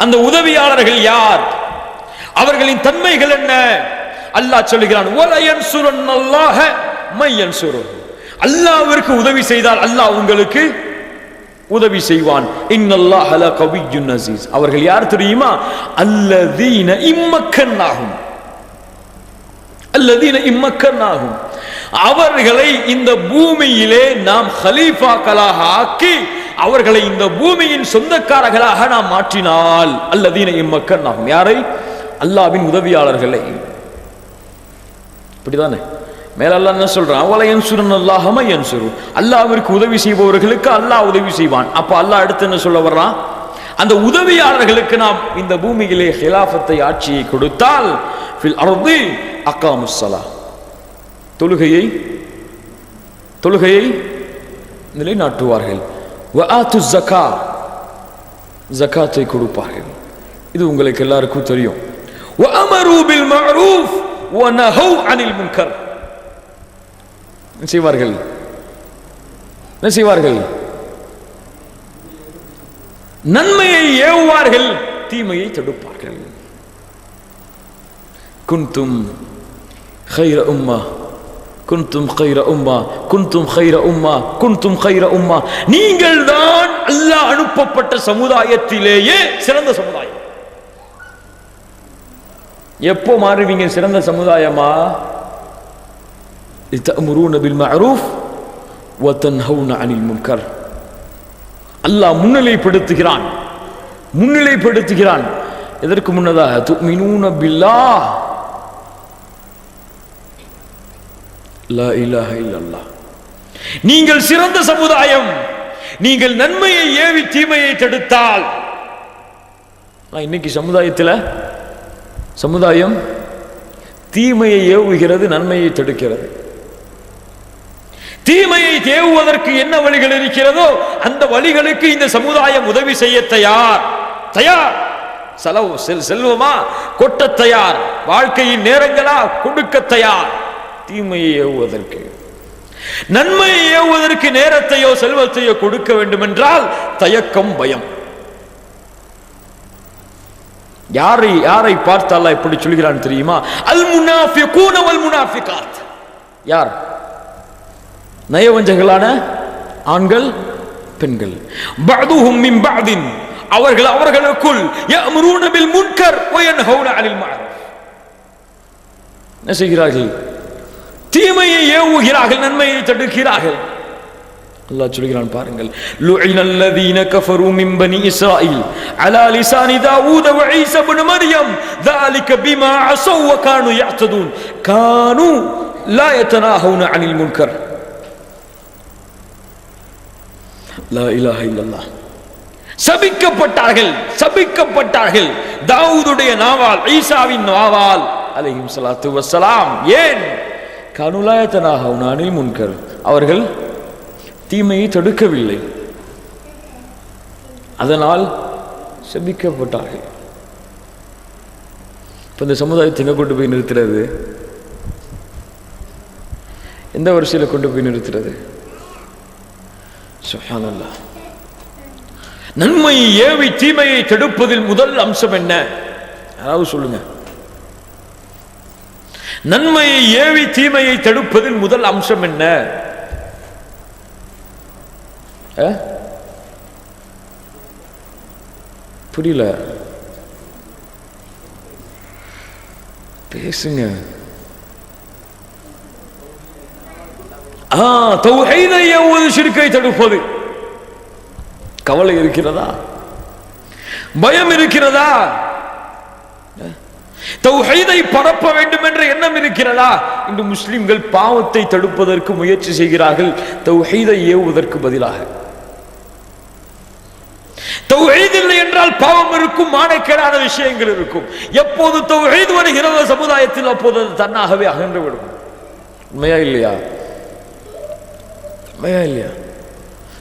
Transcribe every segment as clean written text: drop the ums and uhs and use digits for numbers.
அந்த உதவியாளர்கள் யார், அவர்களின் தன்மைகள் என்ன? அல்லாஹ் சொல்லுகிறான், வல யன்சுரன்னல்லாஹ மையன்சுரு. அல்லாஹ்விற்கு உதவி செய்தால் அல்லாஹ் உங்களுக்கு உதவி செய்வான். இன்னல்லாஹ லகவிய்யுன் அஸீஸ். அவர்கள் யார் தெரியுமா? அல்லதீன இம்மக்கன்னாஹும், அல்லதீன இம்மக்கன்னாஹும். அவர்களை இந்த பூமியிலே நாம் கலீஃபாக்களாக ஆக்கி அவர்களை இந்த பூமியின் சொந்தக்காரர்களாக நாம் மாற்றினால், அல்லதீன இம்மக்கன்னாஹும். யாரை? அல்லாஹ்வின் உதவியாளர்களை. இப்படிதானே மேல அல்லாஹ் என்ன சொல்றான்? வல யன்சுரன்னல்லாஹ மையன்சுரு. அல்லாஹ்விற்கு உதவி செய்பவர்களுக்கு அல்லாஹ் உதவி செய்வான். அப்ப அல்லாஹ் அடுத்து என்ன சொல்ல வர்றான்? அந்த உதவியாளர்களுக்கு நாம் இந்த பூமியிலே ஹிலாஃபத்தை, ஆட்சியை கொடுத்தால் ஃபில் அர்தி அகாமுஸ் ஸலா, தொழுகையை நிலைநாட்டுவார்கள். வ ஆத்துஸ் ஸகா, ஸகாத்தை கொடுப்பார்கள். இது உங்களுக்கு எல்லாருக்கும் தெரியும். வ அமரு பில் மஅரூஃப் வ நஹௌ அனில் முன்கர். செய்வார்கள், என்ன செய்வார்கள்? நன்மையை ஏவுவார்கள், தீமையை தடுப்பார்கள். குன்தும் خير أمة كنتم خير أمة كنتم خير أمة كنتم خير أمة. நீங்கள் தான் அல்லாஹ் அனுப்பப்பட்ட சமுதாயத்திலேயே சிறந்த சமுதாயம். எப்போ மாறுவீங்க சிறந்த சமுதாயமா? தஅமுரூன பில் மஅரூஃப் வ தன்ஹவுன அனில் முன்கர். அல்லாஹ் முன்னிலைப்படுத்துகிறான். எதற்கு முன்னதாக? துமினூன பில்லாஹ் லா இலாஹ இல்லல்லாஹ். நீங்கள் சிறந்த சமுதாயம். நீங்கள் நன்மையை ஏவி தீமையை தடுத்தால். இன்னைக்கு சமுதாயம் தீமையை ஏவுகிறது, நன்மையை தடுக்கிறது. தீமையை ஏவுவதற்கு என்ன வழிகள் இருக்கிறதோ அந்த வழிகளுக்கு இந்த சமுதாயம் உதவி செய்ய தயார். செல்வமா கொட்ட தயார், வாழ்க்கையின் நேரங்களா கொடுக்க தயார். தீமையை ஏவுவதற்கு, நன்மையை ஏவுவதற்கு நேரத்தையோ செல்வத்தையோ கொடுக்க வேண்டும் என்றால் தயக்கம், பயம். யாரை பார்த்து அல்லாஹ் எப்படி சொல்கிறான் தெரியுமா? அல் முனாஃபிகூன வல் முனாஃபிகாத். யார்? நயவஞ்சகர்களான ஆண்கள், பெண்கள். பஅதுஹும் மின் பஅதின், அவர்களுக்குள் யஅமுரூன பில் முன்கர் வ யன்ஹவுன அனில் மஅரூஃப். என்ன செய்கிறார்கள்? தீமையை ஏவுகிறார்கள், நன்மையை தடுக்கிறார்கள். அல்லாஹ் சொல்கிறான் பாருங்கள், லுஇனல் லதீன கஃபரு மின் பனி இஸ்ராயீல் அலா லிசானி தாவூத வ ஈஸா இப்னு மர்யம் ذلك بما عصوا وكانوا يعتدون كانوا لا يتناهون عن المنكر. லா இலாஹ இல்லல்லாஹ். சபிக்கப்பட்டார்கள் தாவூதுடைய நாவால், ஈசாவின் நாவால் அலைஹிம் ஸலாத்து வஸ்ஸலாம். ஏன்? கானூ லா யதனாஹவுன அனில் முன்கர். அவர்கள் தீமையை தடுக்கவில்லை, அதனால் சபிக்கப்பட்டார்கள். இப்ப இந்த சமுதாயத்தை எங்க கொண்டு போய் நிறுத்துறது? எந்த வரிசையில கொண்டு போய் நிறுத்துறது? சுப்ஹானல்லாஹ். நன்மையை ஏவி தீமையை தடுப்பதில் முதல் அம்சம் என்ன? யாராவது சொல்லுங்க. நன்மையை ஏவி தீமையை தடுப்பதில் முதல் அம்சம் என்ன? புரியல, பேசுங்க. தௌஹீதை ஏவுவது, ஷிர்க்கை தடுப்பது. கவலை இருக்கிறதா? பயம் இருக்கிறதா? தௌஹீதை பரப்ப வேண்டும் என்ற எண்ணம் இருக்கிறதா? இன்று முஸ்லிம்கள் பாவத்தை தடுப்பதற்கு முயற்சி செய்கிறார்கள், தௌஹீதை ஏவுவதற்கு பதிலாக. தௌஹீத் இல்லை என்றால் பாவம் இருக்கும், மானக்கேடான விஷயங்கள் இருக்கும். எப்போது தௌஹீத் வருகிறது சமுதாயத்தில், அப்போது அது தன்னாகவே அகன்றுவிடும். உண்மையா இல்லையா?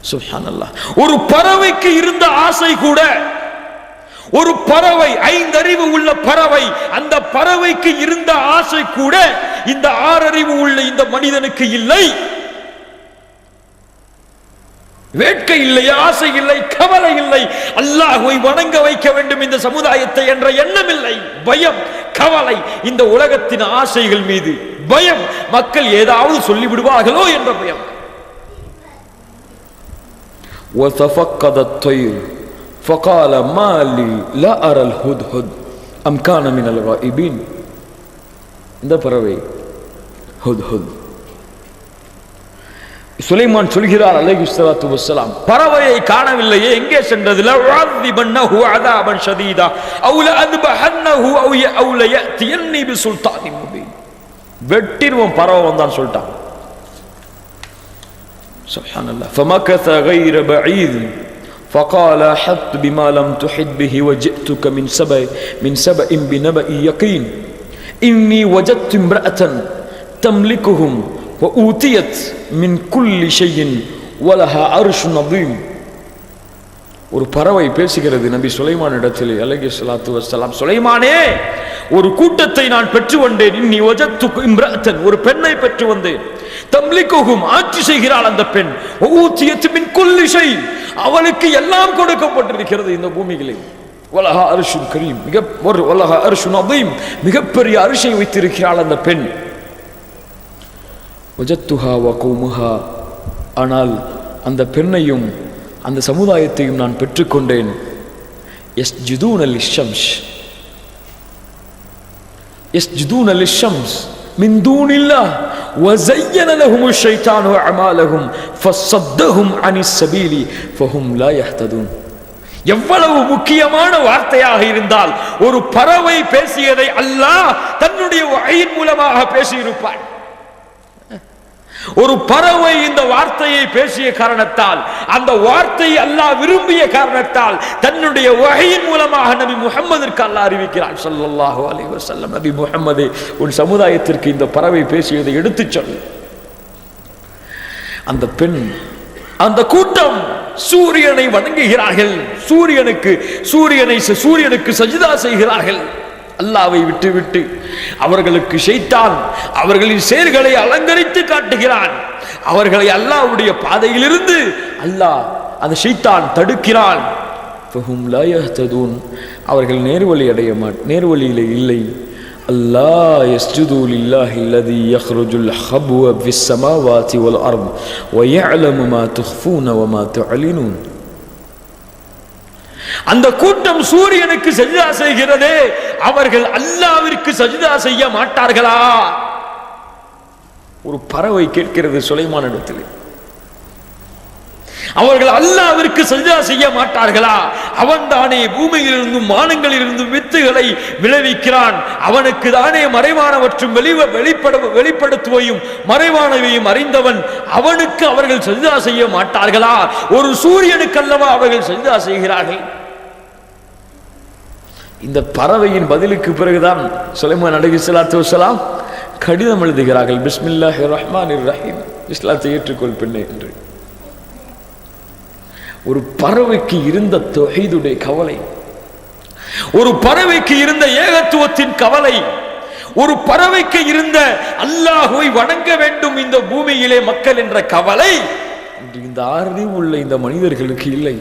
சுப்ஹானல்லாஹ். ஒரு பறவைக்கு இருந்த ஆசை கூட, ஒரு பறவை, 5 அறிவு உள்ள பறவை, அந்த பறவைக்கு இருந்த ஆசை கூட இந்த 6 அறிவு உள்ள இந்த மனிதனுக்கு இல்லை. வேட்கை இல்லை, ஆசை இல்லை, கவலை இல்லை. அல்லாஹ்வை வணங்க வைக்க வேண்டும் இந்த சமுதாயத்தை என்ற எண்ணம் இல்லை. பயம், கவலை, இந்த உலகத்தின் ஆசைகள் மீது பயம், மக்கள் ஏதாவது சொல்லிவிடுவார்களோ என்ற பயம். وَتَفَقَّدَ الطَّيْرُ فَقَالَ مَا لِي لَا أَرَى الْهُدْهُدْ أَمْ كَانَ مِنَ الْغَائِبِينَ. இந்த பறவை ஹுத்ஹுத். சுலைமான் சொல்கிறார் அலைஹிஸ்ஸலாத்து வஸ்ஸலாம், பறவையை காணவில்லையே, எங்கே சென்றது? லஅذிபன்னஹு அஸாபன் ஷதீதா அவ் லஅذபஹன்னஹு அவ் லயத்தியன்னி பிசுல்தானின் முபீன். வெட்டிடுவோம் பறவை வந்தான் சொல்லிட்டான். சுப்ஹானல்லாஹ். فمكث غير بعيد فقال حط بما لم تحط به وجئتك من سبأ بنبأ يقين إني وجدت امرأة تملكهم وأوتيت من كل شيء ولها عرش عظيم. ஒரு பறவை பேசுகிறது நபி சுலைமான் இடத்திலே அலைஹிஸ்ஸலாத்து வஸ்ஸலாம், சுலைமானே, ஒரு கூட்டத்தை நான் பெற்று வந்தேன். இன்னி வஜத்து இம்ரஅத்தன், ஒரு பெண்ணை பெற்று வந்தேன். தம்லிகுஹும், ஆட்சி செய்கிறாள் அந்த பெண். ஊதியத் மின் குல்லி ஷை, அவளுக்கு எல்லாம் கொடுக்கப்பட்டிருக்கிறது இந்த பூமியிலே. வலஹா அர்ஷுன் கரீம், வலஹா அர்ஷுன் அதீம், மிகப்பெரிய அரிசை வைத்திருக்கிறாள் அந்த பெண். வஜத்துஹா வ கௌமுஹா, ஆனால் அந்த பெண்ணையும் அந்த சமுதாயத்தையும் நான் பெற்றுக்கொண்டேன். யஸ்ஜுதூன லிஷம்ஸ், யஸ்ஜுதூன லிஷம்ஸ் மின் தூனில்லாஹ் வஸய்யன லஹுமுஷ் ஷைத்தானு அமாலஹும் ஃபஸத்தஹும் அனிஸ் ஸபீலி ஃபஹும் லா யஹ்ததூன். எவ்வளவு முக்கியமான வார்த்தையாக இருந்தால் ஒரு பறவை பேசியதை அல்லாஹ் தன்னுடைய வஹீன் மூலமாக பேசியிருப்பான். ஒரு பறவை இந்த வார்த்தையை பேசிய காரணத்தால், அந்த வார்த்தையை அல்லாஹ் விரும்பிய காரணத்தால் தன்னுடைய வஹீயின் மூலமாக நபி முஹம்மதிற்கு அல்லாஹ் அறிவிக்கிறான் ஸல்லல்லாஹு அலைஹி வஸல்லம், நபி முஹம்மதே, உன் சமுதாயத்திற்கு இந்த பறவை பேசியதை எடுத்துச் சொல். அந்த பெண், அந்த கூட்டம் சூரியனை வணங்குகிறார்கள், சூரியனுக்கு சஜிதா செய்கிறார்கள். அல்லாஹ்வை விட்டு அவர்களுக்கு ஷைத்தான் அவர்களின் செயல்களை அலங்கரித்து காட்டுகிறான். அவர்களை அல்லாஹ்வுடைய பாதையிலிருந்து அல்லாஹ், அந்த ஷைத்தான் தடுக்கிறான். ஃபஹும் லா யஹ்ததூன், அவர்கள் நேர்வழியிலே இல்லை. அல்லாஹ் யஸ்ஜுது லில்லாஹி அல்லதி யக்ருஜுல் ஹப்வ ஃபிஸ் ஸமாவாதி வல் அர்த் வ யஅலமு மா துஃபூன வ மா துஅலினூன். அந்த கூட்டம் சூரியனுக்கு சஜிதா செய்கிறதே, அவர்கள் அல்லாஹ்விற்கு சஜிதா செய்ய மாட்டார்களா? ஒரு பறவை கேட்கிறது சுலைமான் இடத்தில், அவர்கள் அல்லாஹ்விற்கு சஜிதா செய்ய மாட்டார்களா? அவன் தானே பூமியிலிருந்தும் வானங்களிலிருந்தும் வித்துகளை விளைவிக்கிறான். அவனுக்கு தானே மறைவானவற்றும் வெளிப்படுத்துவையும் மறைவானவையும் அறிந்தவன். அவனுக்கு அவர்கள் சஜிதா செய்ய மாட்டார்களா? ஒரு சூரியனுக்கு அல்லவா அவர்கள் சஜிதா செய்கிறார்கள். இந்த பறவையின் பதிலுக்கு பிறகுதான் சுலைமான் அலைஹிஸ்ஸலாத்து வஸ்ஸலாம் கடிதம் எழுதுகிறார்கள். பிஸ்மில்லாஹிர் ரஹ்மானிர் ரஹீம், இஸ்லாத்தை ஏற்றுக்கொள் பெண்ணே என்று. ஒரு பறவைக்கு இருந்த தௌஹீதுடைய கவலை, ஒரு பறவைக்கு இருந்த ஏகத்துவத்தின் கவலை, ஒரு பறவைக்கு இருந்த அல்லாஹ்வை வணங்க வேண்டும் இந்த பூமியிலே மக்கள் என்ற கவலை இந்த அறிவு உள்ள இந்த மனிதர்களுக்கு இல்லை.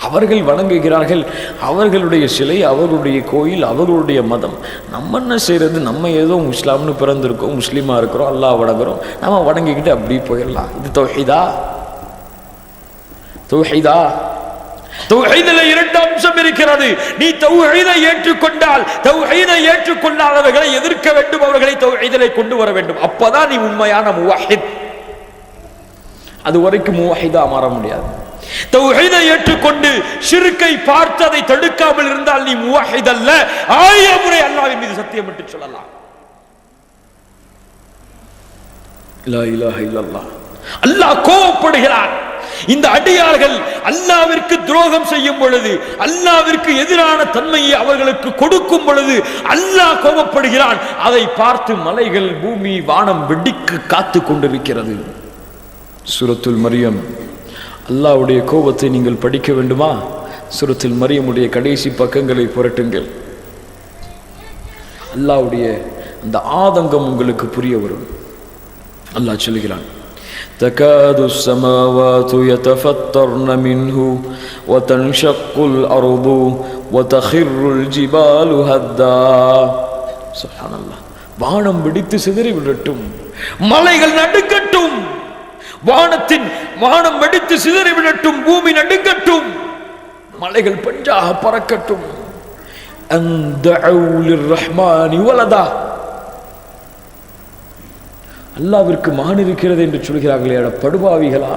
அவர்கள் வணங்குகிறார்கள் அவர்களுடைய சிலை, அவர்களுடைய கோயில், அவர்களுடைய மதம். நம்ம என்ன செய்யறது? நம்ம ஏதோ இஸ்லாம்னு பிறந்திருக்கோம், முஸ்லீமா இருக்கிறோம், அல்லாஹ் வணங்குறோம், நம்ம வணங்கிக்கிட்டு அப்படி போயிடலாம். இது தௌஹீதா? தௌஹீதா? தௌஹீதிலே இரண்டு அம்சம் இருக்கிறது. நீ தௌஹீதை ஏற்றுக்கொண்டால், தௌஹீதை ஏற்றுக்கொள்ளாதவர்களை எதிர்க்க வேண்டும், அவர்களை தௌஹீதிலே கொண்டு வர வேண்டும். அப்பதான் நீ உண்மையான முவஹித். அது வரைக்கும் முவஹிதா மாற முடியாது. தௌஹீதை ஏற்றுக்கொண்டு ஷிர்க்கை பார்த்து அதை தடுக்காமல் இருந்தால் நீ முவஹித் அல்ல. 1000 முறை அல்லாஹ்வின் மீது சத்தியமிட்டு சொல்லலாம், லா இலாஹ இல்லல்லாஹ். அல்லாஹ் கோபப்படுகிறான். இந்த அடியார்கள் அல்லாஹ்விற்கு துரோகம் செய்யும் பொழுது, அல்லாஹ்விற்கு எதிரான தன்மையை அவர்களுக்கு கொடுக்கும் பொழுது அல்லாஹ் கோபப்படுகிறான். அதை பார்த்து மலைகள், பூமி, வானம் வெடிக்க காத்து கொண்டிருக்கிறது. சூரத்துல் மரியம், அல்லாஹ்வுடைய கோபத்தை நீங்கள் படிக்க வேண்டுமா? சூரத்துல் மரியமுடைய கடைசி பக்கங்களை புரட்டுங்கள். அல்லாஹ்வுடைய அந்த ஆதங்கம் உங்களுக்கு புரிய வரும். அல்லாஹ் சொல்கிறான், تكاد السماوات يتفطرن منه وتنشق الأرض وتخر الجبال هدا. سبحان الله. வானம் வெடித்து சிதறி விடட்டும், மலைகள் நடுங்கட்டும், வானம் வெடித்து சிதறி விடட்டும், பூமி நடுங்கட்டும், மலைகள் பஞ்சாக பறக்கட்டும். அன்தஉ லிர்ரஹ்மானி வலதா, அல்லாஹ்விற்கு மகன் இருக்கிறது என்று சொல்கிறார்களே படுபாவிகளா.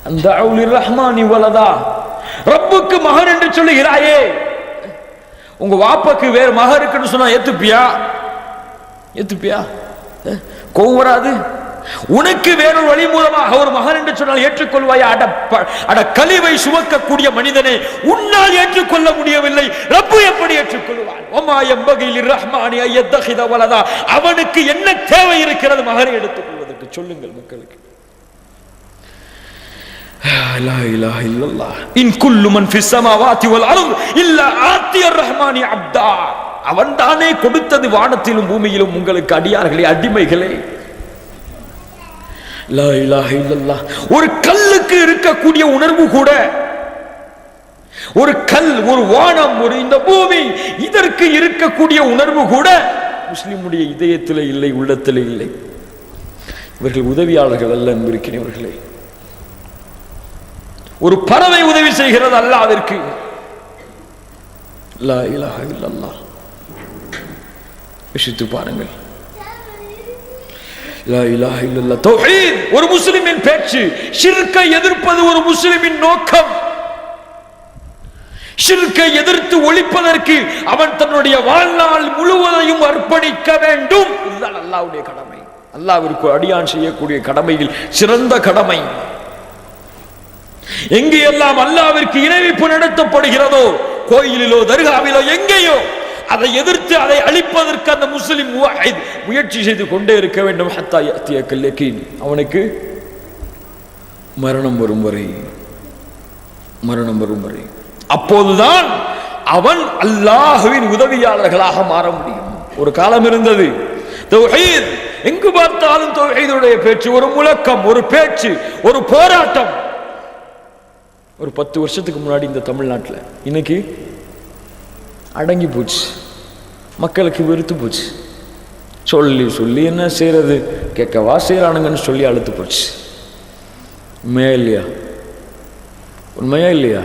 அன்தஉ லிர்ரஹ்மானி வலதா, ரப்புக்கு மகன் என்று சொல்லுகிறாயே, உங்க வாப்பாக்கு வேற மகன் இருக்குன்னு சொன்னா ஏத்துப்பியா? கோவம் வராது? உனக்கு வேறொரு வழி மூலமாக ஒரு மகன் என்று சொன்னால் ஏற்றுக்கொள்வாயா? அட கழிவை சுமக்கக்கூடிய மனிதனே, உன்னால் ஏற்றுக்கொள்ள முடியவில்லை, ரப்பு எப்படி ஏற்றுக்கொள்வான்? வமா யம்பகி லிர்ரஹ்மானி அய்யத்தகித வலதா, அவனுக்கு என்ன தேவை இருக்கிறது மகனை எடுத்துக்கொள்வதற்கு? சொல்லுங்கள் மக்களுக்கு. லா இலாஹ இல்லல்லாஹ். இன் குல்லு மன் ஃபிஸ் ஸமாவாதி வல் அர்த் இல்லா ஆத்தியர் ரஹ்மானி அப்தா. அவன் தானே கொடுத்தது வானத்திலும் பூமியிலும் உங்களுக்கு அடியார்களே, அடிமைகளே. லா இலாஹ இல்லல்லாஹ். ஒரு கல்லுக்கு இருக்கக்கூடிய உணர்வு கூட, ஒரு கல், ஒரு வானம், ஒரு இந்த பூமி, இதற்கு இருக்கக்கூடிய உணர்வு கூட முஸ்லிமுடைய இதயத்திலே இல்லை, உள்ளத்திலே இல்லை. இவர்கள் உதவியாளர்கள் அல்ல அன்பிருக்கிறவர்களே. ஒரு பறவை உதவி செய்கிறது அல்லாஹ்விற்கு. லா இலாஹ இல்லல்லாஹ். யோசித்து பாருங்கள். லா இலாஹ இல்லல்லாஹ் தௌஹீத் ஒரு முஸ்லிமின் பேச்சு. ஷிர்க்கை எதிர்ப்பது ஒரு முஸ்லிமின் நோக்கம். ஷிர்க்கை எதிர்த்து ஒழிப்பதற்கு அவன் தன்னுடைய வாழ்நாள் முழுவதையும் அர்ப்பணிக்க வேண்டும். இதுதான் அல்லாஹ்வுடைய கடமை. அல்லாஹ்விற்கு அடியான் செய்யக்கூடிய கடமையில் சிறந்த கடமை. எங்கே எல்லாம் அல்லாஹ்விற்கு இணைவிப்பு நடத்தப்படுகிறதோ, கோயிலிலோ தர்காவிலோ எங்கேயோ, அதை எதிர்த்து அதை அழிப்பதற்கு அந்த முஸ்லிம் முயற்சி செய்து கொண்டே இருக்க வேண்டும். ஹத்தா யஅதியக்கல் யகீன், அவனுக்கு மரணம் வரும் வரை. அப்போதுதான் அவன் அல்லாஹ்வின் உதவியாளர்களாக மாற முடியும். ஒரு காலம் இருந்தது, தௌஹீத் எங்கு பார்த்தாலும் தௌஹீதுடைய பேச்சு, ஒரு முழக்கம், ஒரு பேச்சு, ஒரு போராட்டம். ஒரு 10 வருஷத்துக்கு முன்னாடி இந்த தமிழ்நாட்டில், இன்னைக்கு அடங்கி போச்சு, மக்களுக்கு வெறுத்து போச்சு. சொல்லி சொல்லி என்ன செய்யறது, கேட்கவா செய்யறானுங்கன்னு சொல்லி அழுத்து போச்சு. உண்மையா இல்லையா?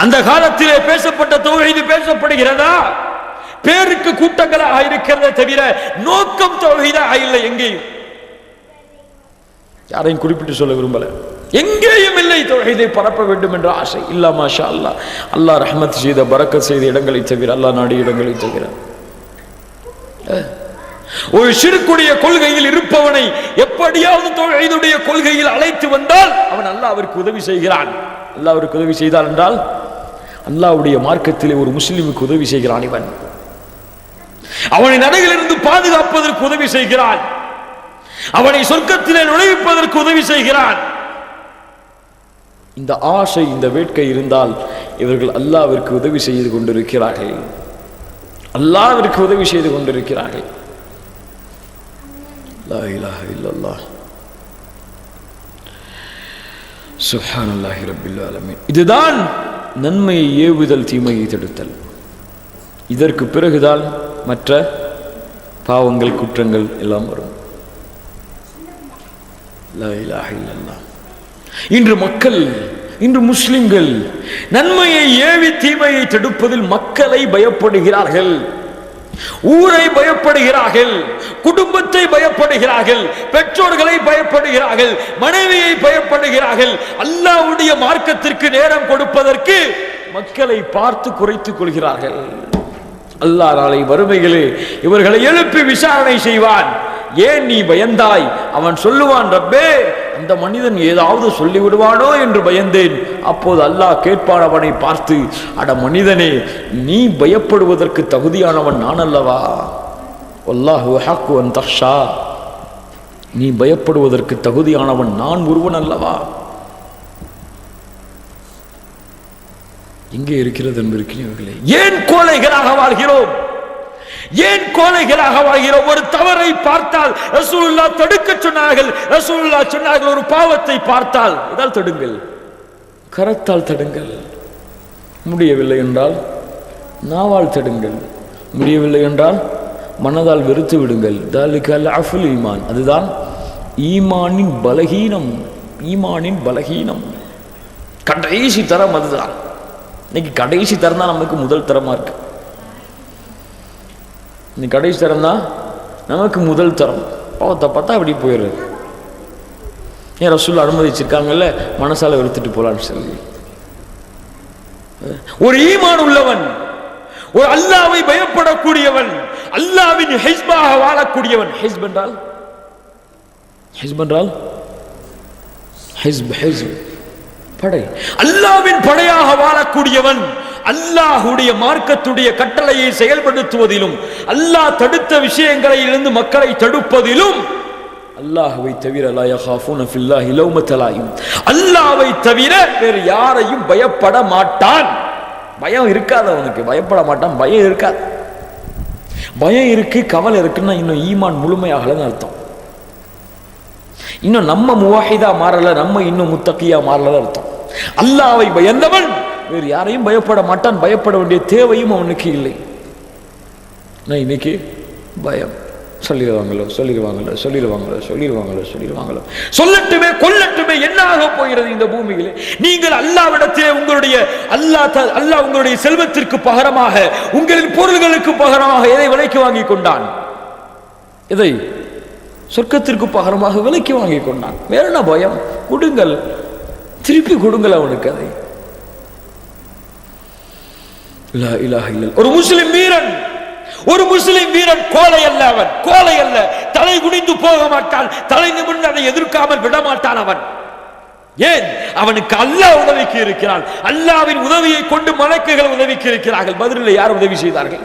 அந்த காலத்திலே பேசப்பட்ட தௌஹீது பேசப்படுகிறதா? பேருக்கு கூட்டங்களாக இருக்கிறதே தவிர நோக்கம் தௌஹீதாக இல்லை. எங்கேயும் யாரையும் குறிப்பிட்டு சொல்ல விரும்பல, எங்கேயும் இல்லை தௌஹீதை பரப்ப வேண்டும் என்ற ஆசை. இல்லா மாஷா அல்லாஹ், அல்லாஹ் ரஹ்மத் செய்த பரக்கத் செய்த இடங்களை தவிர, அல்லாஹ் நாடிய இடங்களை தவிர. ஒரு ஷிர்க்குடைய கொள்கையில் இருப்பவனை எப்படியாவது தௌஹீதுடைய கொள்கையில் அழைத்து வந்தால் அவன் அல்லாஹ்விற்கு உதவி செய்கிறான். அல்லாஹ்விற்கு உதவி செய்தால் என்றால் அல்லாஹ்வுடைய மார்க்கத்திலே ஒரு முஸ்லிமுக்கு உதவி செய்கிறான். இவன் அவனை நரகிலிருந்து பாதுகாப்பதற்கு உதவி செய்கிறான். அவனை சொர்க்கத்திலே நுழைவிப்பதற்கு உதவி செய்கிறான். இந்த ஆசை, இந்த வேட்கை இருந்தால் இவர்கள் அல்லாஹ்விற்கு உதவி செய்து கொண்டிருக்கிறார்கள். அல்லாஹ்விற்கு உதவி செய்து கொண்டிருக்கிறார்கள். லா இலாஹ இல்லல்லாஹ் சுப்ஹானல்லாஹி ரப்பில் ஆலமீன். இதுதான் நன்மையை ஏவுதல், தீமையை தடுத்தல். இதற்கு பிறகுதான் மற்ற பாவங்கள், குற்றங்கள் எல்லாம் வரும். லா இலாஹ இல்லல்லாஹ். இன்று முஸ்லிம்கள் நன்மையை ஏவி தீமையை தடுப்பதில் மக்களை பயப்படுகிறார்கள், ஊரை பயப்படுகிறார்கள், குடும்பத்தை பயப்படுகிறார்கள், பெற்றோர்களை பயப்படுகிறார்கள், மனைவியை பயப்படுகிறார்கள். அல்லாஹ்வுடைய மார்க்கத்திற்கு நேரம் கொடுப்பதற்கு மக்களை பார்த்து குறைத்துக் கொள்கிறார்கள். அல்லாஹ் நாளை வறுமைகளே இவர்களை எழுப்பி விசாரணை செய்வான். ஏன் நீ பயந்தாய்? அவன் சொல்லுவான், ரப்பே, அந்த மனிதன் ஏதாவது சொல்லிவிடுவானோ என்று பயந்தேன். அப்போது அல்லாஹ் கேட்பான் அவனை பார்த்து, அட மனிதனே, நீ பயப்படுவதற்கு தகுதியானவன் நான் அல்லவா? வல்லாஹு ஹக்கு அன் தக்ஷா, நீ பயப்படுவதற்கு தகுதியானவன் நான் ஒருவன் அல்லவா? எங்கே இருக்கிறது என்பதற்கிறீர்களே? ஏன் கோழைகளாக வாழ்கிறோம்? ஏன் கோழைகளாக வாழ்கிறோம்? ஒரு தவறை பார்த்தால் ரசூலுல்லாஹ் தடுக்க சொன்னார்கள். ரசூலுல்லாஹ் சொன்னார்கள், ஒரு பாவத்தை பார்த்தால் இதால் தடுங்கள், கரத்தால் தடுங்கள், முடியவில்லை என்றால் நாவால் தடுங்கள், முடியவில்லை என்றால் மனதால் வெறுத்து விடுங்கள். தாலிகல் அஃபுல் ஈமான், அதுதான் ஈமானின் பலகீனம். ஈமானின் பலகீனம் கடைசி தரம் அதுதான். இன்னைக்கு கடைசி தரம் தான் நமக்கு முதல் தரமா இருக்கு. இன்னைக்கு கடைசி தரம் தான் நமக்கு முதல் தரம். பாவத்தை பார்த்தா அப்படி போயிடுறது. ஏன் ரசூல் அனுமதிச்சிருக்காங்கல்ல, மனசால வெறுத்துட்டு போலான்னு சொல்லி. ஒரு ஈமான் உள்ளவன், ஒரு அல்லாஹ்வை பயப்படக்கூடியவன், அல்லாஹ்வின் ஹிஸ்பாக வாழக்கூடியவன். ஹிஸ்ப் என்றால் படை, அல்லாஹ்வின் படையாக வாழக்கூடியவன், அல்லாஹ்வுடைய மார்க்கத்துடைய கட்டளையை செயல்படுத்துவதிலும் அல்லாஹ் தடுத்த விஷயங்களை இருந்து மக்களை தடுப்பதிலும் அல்லாஹ்வை தவிர லா யகாஃபூன ஃபில்லாஹி லௌமத லாயிம், அல்லாஹ்வை தவிர வேறு யாரையும் பயப்பட மாட்டான். பயம் இருக்காது அவனுக்கு, பயப்பட மாட்டான். பயம் இருக்காது. பயம் இருக்கு, கவலை இருக்குன்னா இன்னும் ஈமான் முழுமையாகலன்னு அர்த்தம். இன்னும் நம்ம முவாஹிதா மாறல, நம்ம இன்னும் முத்தகியா மாறல அர்த்தம். அல்லாஹ்வை பயந்தவன் வேறு யாரையும் பயப்பட மாட்டான். பயப்பட வேண்டிய தேவையும் அவனுக்கு இல்லை. நான் இன்னைக்கு பயம், சொல்லிடுவாங்களோ சொல்லட்டுமே கொல்லட்டுமே என்ன ஆக போகிறது இந்த பூமியிலே? நீங்கள் அல்லாஹ்விடத்திலே உங்களுடைய அல்லாஹ் உங்களுடைய செல்வத்திற்கு பகரமாக, உங்களின் பொருள்களுக்கு பகரமாக எதை விலைக்கு வாங்கி கொண்டான்? எதை? சொர்க்கத்திற்கு பகரமாக விலைக்கு வாங்கி கொண்டான். வேற என்ன பயம்? கொடுங்கள், திருப்பி கொடுங்கள் அவனுக்கு அதை. லா இலாஹ இல்லல்லாஹ். ஒரு முஸ்லிம் வீரன் கோலை அல்ல, அவன் கோலை அல்ல. தலை குனிந்து போக மாட்டான், தலை நிமிர்ந்து அதை எதிர்க்காமல் விட மாட்டான் அவன். ஏன்? அவனுக்கு அல்லாஹ் உதவிக்கு இருக்கிறான். அல்லாஹ்வின் உதவியை கொண்டு மலக்குகள் உதவிக்கு இருக்கிறார்கள். பதிலில் யார் உதவி செய்தார்கள்?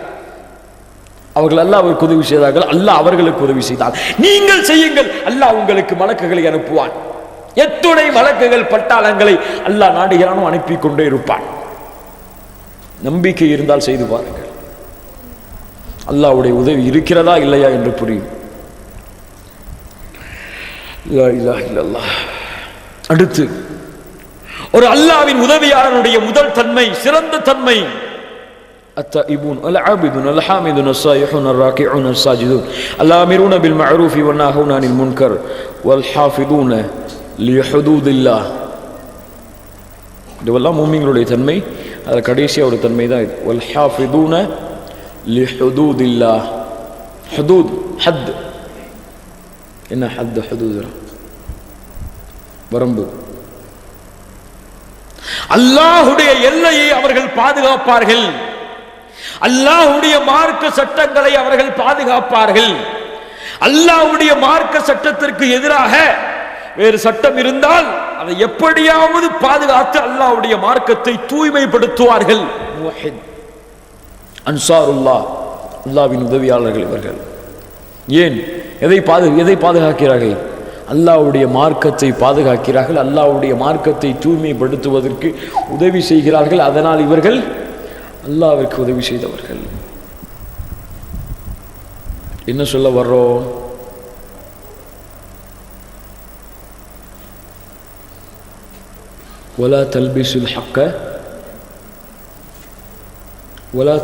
அவர்கள் அல்லாஹ்வுக்கு உதவி செய்தார்கள், அல்லாஹ் அவர்களுக்கு உதவி செய்தார். நீங்கள் செய்யுங்கள், அல்லாஹ் உங்களுக்கு மலக்குகளை அனுப்புவான். எத்துணை மலக்குகள் பட்டாளங்களை அல்லாஹ் நாடுகிறானோ அனுப்பி கொண்டே இருப்பான். நம்பிக்கை இருந்தால் செய்து பாருங்கள். அல்லாஹ்வுடைய உதவி இருக்கிறதா இல்லையா என்று புரியும். லா இலாஹ இல்லல்லாஹ். அடுத்து ஒரு அல்லாஹ்வின் உதவியாளனுடைய முதல் தன்மை, சிறந்த தன்மை, التائبون العابدون الحامدون السائحون الراكعون الساجدون الآمرون بالمعروف والناهون عن المنكر والحافظون لحدود الله. இதுவெல்லாம் மூமின்களுடைய தன்மை. அது கடைசியா ஒரு தன்மை தான் இது. والحافظون لحدود الله. حدود حد என்ன حد حدود வரம்பு. அல்லாஹ்வுடைய எல்லையை அவர்கள் பாதுகாப்பார்கள். அல்லாஹ்வுடைய மார்க்க சட்டங்களை அவர்கள் பாதுகாப்பார்கள். அல்லாஹ்வுடைய மார்க்க சட்டத்திற்கு எதிராக வேறு சட்டம் இருந்தால் அதை எப்படியாவது பாதுகாத்து அல்லாஹ்வுடைய மார்க்கத்தை தூய்மைப்படுத்துவார்கள். முவஹித், அன்சாருல்லாஹ், அல்லாஹ்வின் உதவியாளர்கள் இவர்கள். ஏன்? எதை பாதுகாக்கிறார்கள்? அல்லாஹ்வுடைய மார்க்கத்தை பாதுகாக்கிறார்கள். அல்லாஹ்வுடைய மார்க்கத்தை தூய்மைப்படுத்துவதற்கு உதவி செய்கிறார்கள். அதனால் இவர்கள் அல்லாஹ்விற்கு உதவி செய்தவர்கள். என்ன சொல்ல வர்றோம்? ولا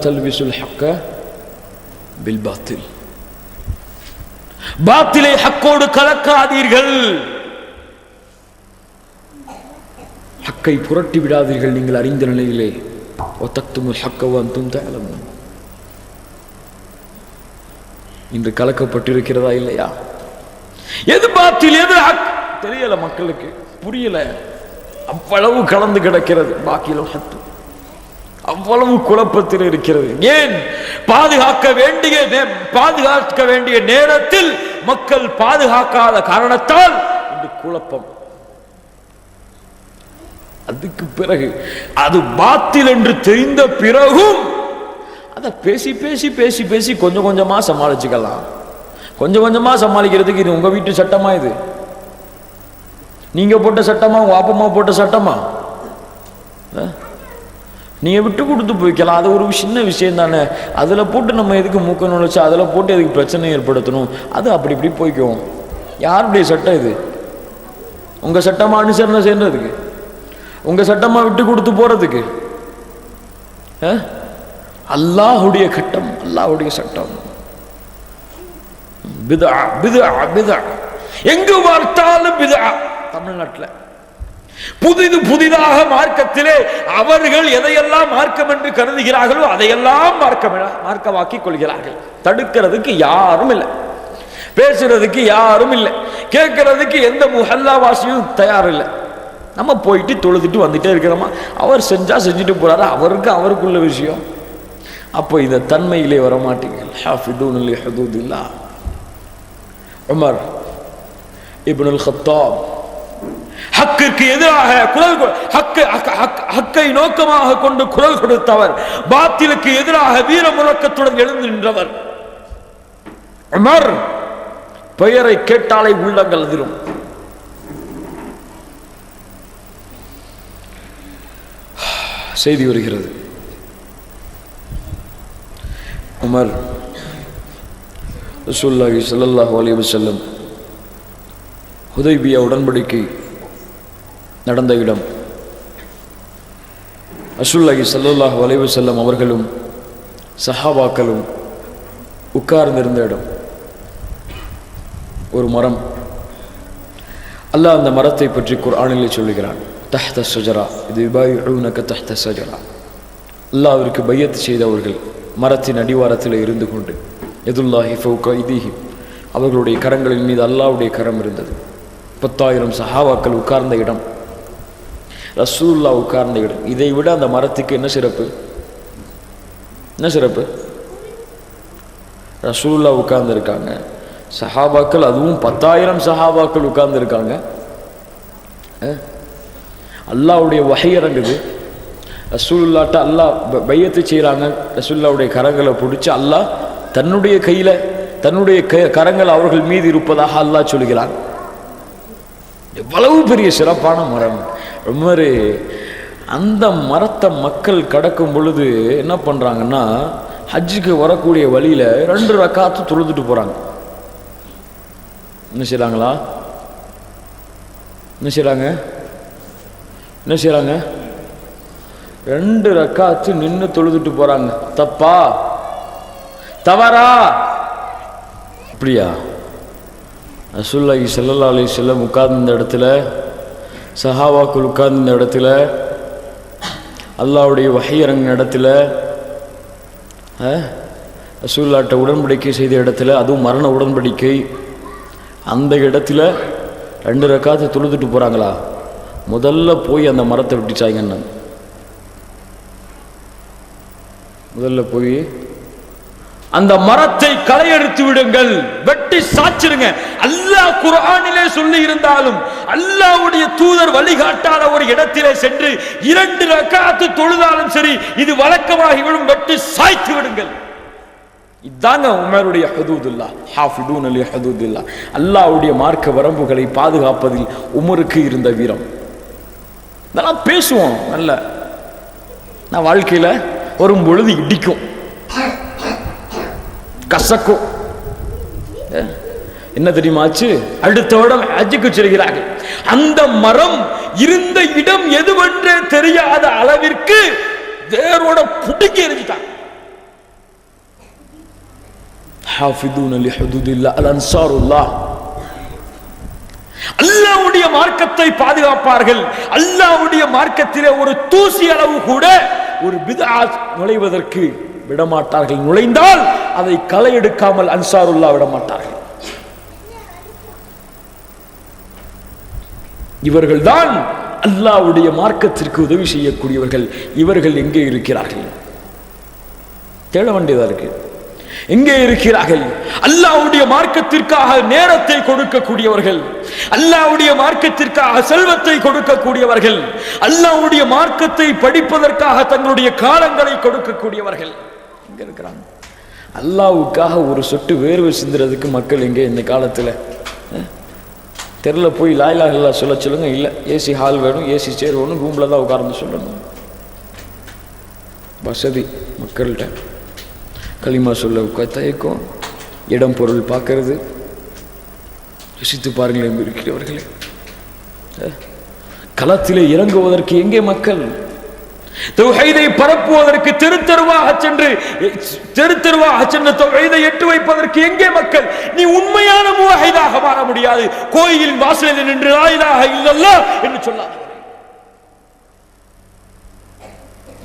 تلبسوا الحق بالباطل. பாத்திலை ஹக்கோடு கலக்காதீர்கள். ஹக்கை புரட்டி விடாதீர்கள் நீங்கள் அறிந்த நிலையிலே. وتكتموا الحق وانتم تعلمون. இன்று கலக்கப்பட்டிருக்கிறதா இல்லையா? எது பாத்தில் எது ஹக் தெரியல, மக்களுக்கு புரியல. அவ்வளவு கலந்து கிடக்கிறது. பாக்கிலும் ஹத்து அவ்வளவு குழப்பத்தில் இருக்கிறது. ஏன்? பாதுகாக்க வேண்டிய நேரத்தில் மக்கள் பாதுகாக்காத காரணத்தால் இந்த குழப்பம். அதுக்கு பிறகு அது பாத்தில் என்று தெரிந்த பிறகும் அதை பேசி பேசி பேசி பேசி கொஞ்சம் கொஞ்சமா சமாளிச்சுக்கலாம். கொஞ்சம் கொஞ்சமா சமாளிக்கிறதுக்கு இது உங்க வீட்டு சட்டமா? இது நீங்க போட்ட சட்டமா? உங்க அப்பா அம்மா போட்ட சட்டமா? நீங்கள் விட்டு கொடுத்து போய்க்கலாம். அது ஒரு சின்ன விஷயம் தானே, அதில் போட்டு நம்ம எதுக்கு மூக்க நுழைச்சா அதில் போட்டு எதுக்கு பிரச்சனை ஏற்படுத்தணும்? அது அப்படி இப்படி போய்க்குவோம். யாருடைய சட்டம் இது? உங்கள் சட்டமாக அனுசரணை செய்கிறதுக்கு? உங்கள் சட்டமாக விட்டு கொடுத்து போகிறதுக்கு? அல்லாஹுடைய கட்டம், அல்லாஹுடைய சட்டம். பிதா பிதா பிதா, எங்கு பார்த்தாலும் பிதா. தமிழ்நாட்டில் புதிதாக மார்க்கத்திலே அவர்கள் எதையெல்லாம் மார்க்கம் என்று கருதுகிறார்களோ அதையெல்லாம் மார்க்கமாக்கிக் கொள்கிறார்கள். தடுக்கிறதுக்கு யாரும் இல்லை, பேசுறதுக்கு யாரும் இல்லை, கேட்கறதுக்கு எந்த முஹல்லாவாசியும் தயார் இல்லை. நம்ம போயிட்டு தொழுதுட்டு வந்துட்டே இருக்கிறோமா, அவர் செஞ்சா செஞ்சுட்டு போறாரு, அவருக்குள்ள விஷயம். அப்போ இந்த தன்மையிலே வரமாட்டீர்கள். ஹாஃபிதூன் லி ஹுதூதில்லாஹ். உமர் இப்னுல் கத்தாப் ஹக்கிற்கு எதிராக ஹக்கை நோக்கமாக கொண்டு குரல் கொடுத்தவர், பாத்திலுக்கு எதிராக வீர முழக்கத்துடன் எழுந்து நின்றவர். உமர் பெயரை கேட்டாலே உள்ளங்கள் அதிரும். செய்தி வருகிறது, உமர் ரசூலுல்லாஹி ஸல்லல்லாஹு அலைஹி வஸல்லம் ஹுதைபியா உடன்படிக்கை நடந்த இடம், ரசூலுல்லாஹி ஸல்லல்லாஹு அலைஹி வஸல்லம் அவர்களும் சஹாபாக்களும் உட்கார்ந்திருந்த இடம் ஒரு மரம். அல்லாஹ் அந்த மரத்தை பற்றி குர்ஆனிலே சொல்லுகிறான், தஹ்த ஷஜரா இது யுபாயிஊனக தஹ்த ஷஜரா. அல்லாஹ்விற்கு பையத் செய்தவர்கள் மரத்தின் அடிவாரத்தில் இருந்து கொண்டு, யதுல்லாஹி ஃபௌக ஐதீஹிம், அவர்களுடைய கரங்களின் மீது அல்லாஹ்வுடைய கரம் இருந்தது. 10,000 சஹாபாக்கள் உட்கார்ந்த இடம், ரசூலுல்லாஹ் உட்கார்ந்த இடம். இதை விட அந்த மரத்துக்கு என்ன சிறப்பு? என்ன சிறப்பு? ரசூலுல்லாஹ் உட்கார்ந்து இருக்காங்க, சஹாபாக்கள், அதுவும் 10,000 சஹாபாக்கள் உட்கார்ந்து இருக்காங்க. அல்லாஹ்வுடைய வஹி இறங்குது, ரசூலுல்லாஹ்ட்ட அல்லாஹ் பையத்து செய்கிறாங்க. ரசூலுல்லாஹ்வுடைய கரங்களை பிடிச்சி அல்லாஹ் தன்னுடைய கையில், தன்னுடைய கரங்கள் அவர்கள் மீது இருப்பதாக அல்லாஹ் சொல்கிறான். எவ்வளவு பெரிய சிறப்பான மரம்! உமர் அந்த மரத்தை மக்கள் கடக்கும் பொழுது என்ன பண்ணுறாங்கன்னா, ஹஜ்ஜுக்கு வரக்கூடிய வழியில் 2 ரக்காத்து தொழுதுட்டு போகிறாங்க. என்ன செய்கிறாங்களா? என்ன செய்கிறாங்க? 2 ரக்காத்து நின்று தொழுதுட்டு போகிறாங்க. தப்பா? தவறா? அப்படியா? ரசூலுல்லாஹி ஸல்லல்லாஹு அலைஹி வஸல்லம் உட்கார்ந்த இடத்துல, சஹாபாக்கள் உட்கார்ந்த இடத்துல, அல்லாஹ்வுடைய வஹி இறங்கின இடத்துல, ரசூலுல்லாஹ்ட்ட உடன்படிக்கை செய்த இடத்துல, அதுவும் மரண உடன்படிக்கை, அந்த இடத்துல 2 ரக்காத்து தொழுதுட்டு போகிறாங்களா? முதல்ல போய் அந்த மரத்தை வெட்டிச்சாங்கன்னு, முதல்ல போய் அந்த மரத்தை களை எடுத்து விடுங்கள், வெட்டி சாச்சிருங்க. அல்லாஹ் குர்ஆனிலே சொல்லி இருந்தாலும், அல்லாஹ்வுடைய தூதர் வழிகாட்டாத ஒரு இடத்திலே சென்று 2 ரக்காத்து தொழுதாலும் சரி, இது வழக்கமாகிவிடும், வெட்டி சாய்த்து விடுங்கள். இதாங்க உமருடைய ஹுதூதுல்லாஹ். ஹாஃபிதூன லி ஹுதூதில்லாஹ். அல்லாஹ்வுடைய மார்க்க வரம்புகளை பாதுகாப்பதில் உமருக்கு இருந்த வீரம். இதெல்லாம் பேசுவோம் நல்ல, நான் வாழ்க்கையில் வரும் பொழுது இடிக்கும், கசக்கும். என்ன தெரியுமாச்சு? அடுத்த இடம் ஹஜ்ஜுக்கு செல்கிறார்கள். அந்த மரம் இருந்த இடம் எதுவென்றே தெரியாத அளவிற்கு வேரோட புடுங்கி எறிஞ்சிட்டாங்க. ஹாஃபிதூன லி ஹுதூதில்லாஹ் அல் அன்சாருல்லாஹ். அல்லாஹ்வுடைய மார்க்கத்தை பாதுகாப்பார்கள். அல்லாஹ்வுடைய மார்க்கத்திலே ஒரு தூசி அளவு கூட ஒரு பித்ஆத் நுழைவதற்கு விடமாட்டார்கள். நுழைந்தால் அதை களை எடுக்காமல் அன்சாருல்லாஹ் விடமாட்டார்கள். இவர்கள்தான் அல்லாஹ்வுடைய மார்க்கத்திற்கு உதவி செய்யக்கூடியவர்கள். இவர்கள் எங்கே இருக்கிறார்கள்? தேட வேண்டியதா இருக்கு. எங்கே இருக்கிறார்கள்? அல்லாஹ்வுடைய மார்க்கத்திற்காக நேரத்தை கொடுக்கக்கூடியவர்கள், அல்லாஹ்வுடைய மார்க்கத்திற்காக செல்வத்தை கொடுக்கக்கூடியவர்கள், அல்லாஹ்வுடைய மார்க்கத்தை படிப்பதற்காக தங்களுடைய காலங்களை கொடுக்கக்கூடியவர்கள் எங்க இருக்கிறாங்க? அல்லாஹ்வுக்காக ஒரு சொட்டு வேர்வை சிந்துறதுக்கு மக்கள் எங்கே இந்த காலத்தில்? தெருல போய் லா இலாஹ இல்லல்லாஹ் சொல்ல சொல்லுங்க, இல்லை ஏசி ஹால் வேணும், ஏசி சேர் வேணும், ரூம்ல தான் உட்கார்ந்து சொல்லணும். வசதி மக்கள்கிட்ட களிமா சொல்ல தயக்கம், இடம் பொருள் பார்க்கறது. யோசித்து பாருங்களேன் இருக்கிறவர்களே, களத்திலே இறங்குவதற்கு எங்கே மக்கள்? தௌஹீதை பரப்புவதற்கு தெருத்தெருவாக சென்று தௌஹீதை எட்டு வைப்பதற்கு எங்கே மக்கள்? நீ உண்மையான முவஹிதாக மாற முடியாது கோயிலின் வாசலில் நின்று லா இலாஹ இல்லல்லாஹ் என்று சொல்லாத.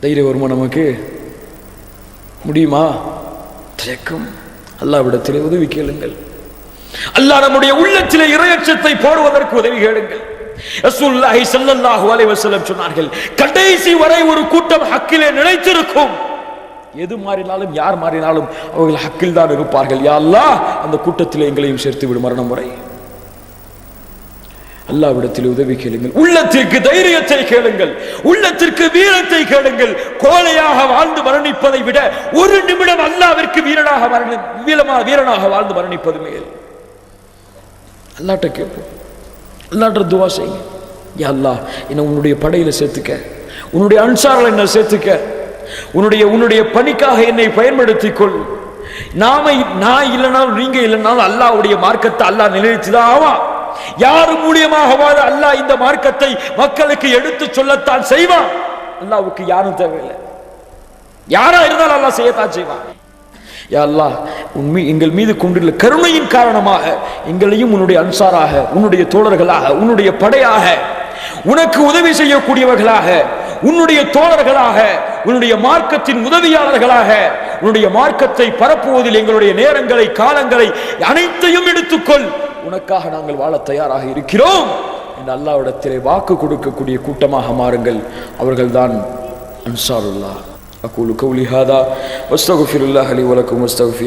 தைரியம் வருமா நமக்கு? முடியுமா? தயக்கம். அல்லாஹ்விடத்திலே உதவி கேளுங்கள். அல்லாஹ் நம்முடைய உள்ளத்திலே இறையச்சத்தை போடுவதற்கு உதவி கேளுங்கள். ரசூலுல்லாஹி ஸல்லல்லாஹு அலைஹி வஸல்லம் சொன்னார்கள், கடைசி வரை ஒரு கூட்டம் ஹக்கிலே நிலைத்திருக்கும். எது மாறினாலும் யார் மாறினாலும் அவர்கள் ஹக்கில் தான் இருப்பார்கள். யா அல்லாஹ், அந்த கூட்டத்திலே எங்களையும் சேர்த்து விடு மரணம் வரை. அல்லாஹ்விடத்தில் உதவி கேளுங்கள். உள்ளத்திற்கு தைரியத்தை கேளுங்கள், உள்ளத்திற்கு வீரத்தை கேளுங்கள். கோழையாக வாழ்ந்து மரணிப்பதை விட ஒரு நிமிடம் அல்லாஹ்விற்கு வீரனாக வாழ்ந்து மரணிப்பது மேல். அல்லாஹ்ட்ட கேட்போம், அல்லாஹ்ட்ட துஆ செய்யுங்க. யா அல்லாஹ், என்ன உன்னுடைய படையில சேர்த்துக்க, உன்னுடைய அன்சாரில் என்ன சேர்த்துக்க, உன்னுடைய பணிக்காக என்னை பயன்படுத்திக் கொள். நான் இல்லைனாலும் நீங்க இல்லைனாலும் அல்லாஹ்வுடைய மார்க்கத்தை அல்லாஹ் நிலைநிறுத்திதான் ஆவான். யாரு மூலியமாகவாது அல்லாஹ் இந்த மார்க்கத்தை மக்களுக்கு எடுத்து சொல்லத்தான் செய்வான். அல்லாஹ்வுக்கு யாரும் தேவையில்லை. யாரா இருந்தாலும் அல்லாஹ் செய்யத்தான் செய்வான். யா அல்லாஹ், எங்கள் மீது கொண்டுள்ள கருணையின் காரணமாக எங்களையும் உன்னுடைய அன்சாராக, உன்னுடைய தோழர்களாக, உன்னுடைய படையாக, உனக்கு உதவி செய்யக்கூடியவர்களாக, உன்னுடைய தோழர்களாக, உன்னுடைய மார்க்கத்தின் உதவியாளர்களாக, உன்னுடைய மார்க்கத்தை பரப்புவதில் எங்களுடைய நேரங்களை, காலங்களை அனைத்தையும் எடுத்துக்கொள். உனக்காக நாங்கள் வாழ தயாராக இருக்கிறோம் என்று அல்லாஹ்விடத்திலே வாக்கு கொடுக்கக்கூடிய கூட்டமாக மாறுங்கள். அவர்கள்தான் அன்சாருல்லாஹ். அகூலு கௌலி ஹாதா வஸ்தக்ஃபிருல்லாஹ் லி வலக்கும் வஸ்தக்ஃபிர்